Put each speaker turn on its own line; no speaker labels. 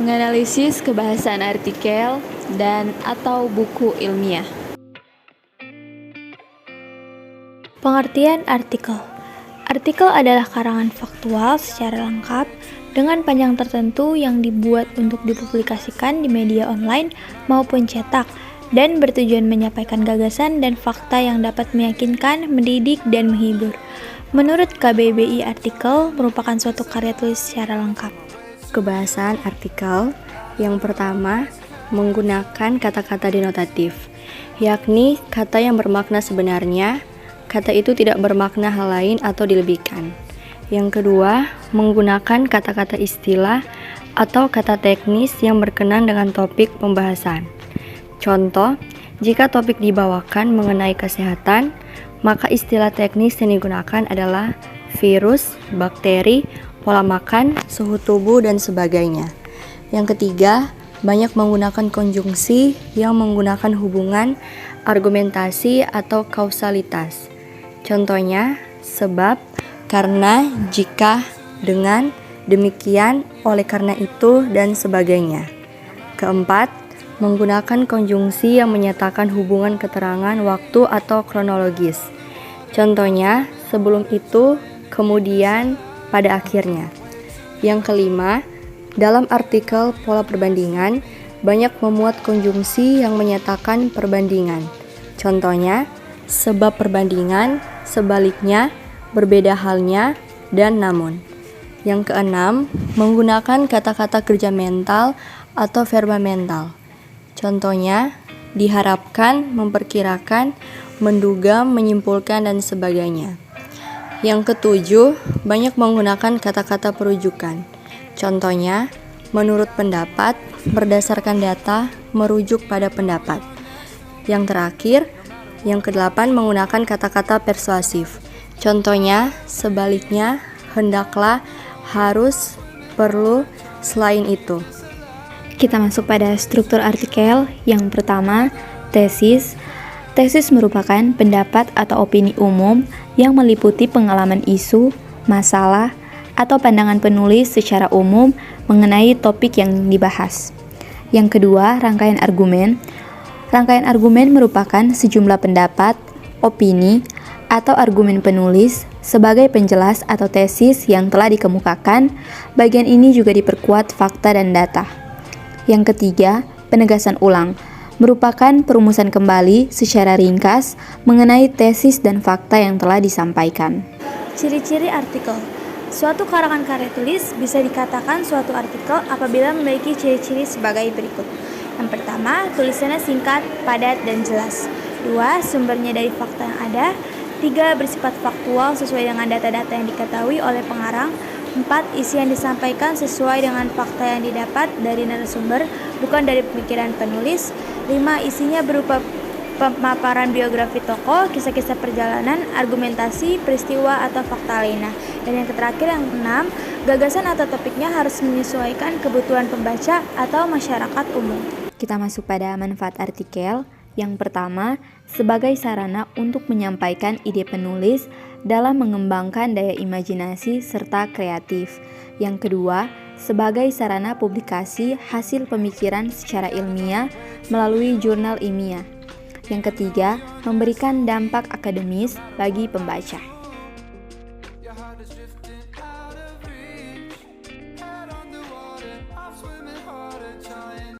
Menganalisis kebahasaan artikel dan atau buku ilmiah.
Pengertian artikel. Artikel adalah karangan faktual secara lengkap dengan panjang tertentu yang dibuat untuk dipublikasikan di media online maupun cetak dan bertujuan menyampaikan gagasan dan fakta yang dapat meyakinkan, mendidik, dan menghibur. Menurut KBBI, artikel merupakan suatu karya tulis secara lengkap.
Kebahasaan artikel yang pertama menggunakan kata-kata denotatif, yakni kata yang bermakna sebenarnya, kata itu tidak bermakna hal lain atau dilebihkan. Yang kedua, menggunakan kata-kata istilah atau kata teknis yang berkenan dengan topik pembahasan. Contoh, jika topik dibawakan mengenai kesehatan, maka istilah teknis yang digunakan adalah virus, bakteri, pola makan, suhu tubuh, dan sebagainya. Yang ketiga, banyak menggunakan konjungsi yang menggunakan hubungan, argumentasi, atau kausalitas. Contohnya, sebab, karena, jika, dengan, demikian, oleh karena itu, dan sebagainya. Keempat, menggunakan konjungsi yang menyatakan hubungan keterangan waktu atau kronologis. Contohnya, sebelum itu, kemudian, pada akhirnya. Yang kelima, dalam artikel pola perbandingan, banyak memuat konjungsi yang menyatakan perbandingan. Contohnya, sebab perbandingan, sebaliknya, berbeda halnya, dan namun. Yang keenam, menggunakan kata-kata kerja mental atau verba mental. Contohnya, diharapkan, memperkirakan, menduga, menyimpulkan, dan sebagainya. Yang ketujuh, banyak menggunakan kata-kata perujukan. Contohnya, menurut pendapat, berdasarkan data, merujuk pada pendapat. Yang terakhir, yang kedelapan, menggunakan kata-kata persuasif. Contohnya, sebaliknya, hendaklah, harus, perlu, selain itu.
Kita masuk pada struktur artikel. Yang pertama, tesis. Tesis merupakan pendapat atau opini umum yang meliputi pengalaman isu, masalah, atau pandangan penulis secara umum mengenai topik yang dibahas. Yang kedua, rangkaian argumen. Rangkaian argumen merupakan sejumlah pendapat, opini, atau argumen penulis sebagai penjelas atau tesis yang telah dikemukakan. Bagian ini juga diperkuat fakta dan data. Yang ketiga, penegasan ulang merupakan perumusan kembali secara ringkas mengenai tesis dan fakta yang telah disampaikan. Ciri-ciri artikel. Suatu karangan karya tulis bisa dikatakan suatu artikel apabila memiliki ciri-ciri sebagai berikut. Yang pertama, tulisannya singkat, padat, dan jelas. 2. Sumbernya dari fakta yang ada. 3. Bersifat faktual sesuai dengan data-data yang diketahui oleh pengarang. 4. Isi yang disampaikan sesuai dengan fakta yang didapat dari narasumber, bukan dari pemikiran penulis. 5. Isinya berupa pemaparan biografi tokoh, kisah-kisah perjalanan, argumentasi, peristiwa, atau fakta lainnya. Dan yang terakhir, yang 6. Gagasan atau topiknya harus menyesuaikan kebutuhan pembaca atau masyarakat umum. Kita masuk pada manfaat artikel. Yang pertama, sebagai sarana untuk menyampaikan ide penulis dalam mengembangkan daya imajinasi serta kreatif. Yang kedua, sebagai sarana publikasi hasil pemikiran secara ilmiah melalui jurnal ilmiah. Yang ketiga, memberikan dampak akademis bagi pembaca.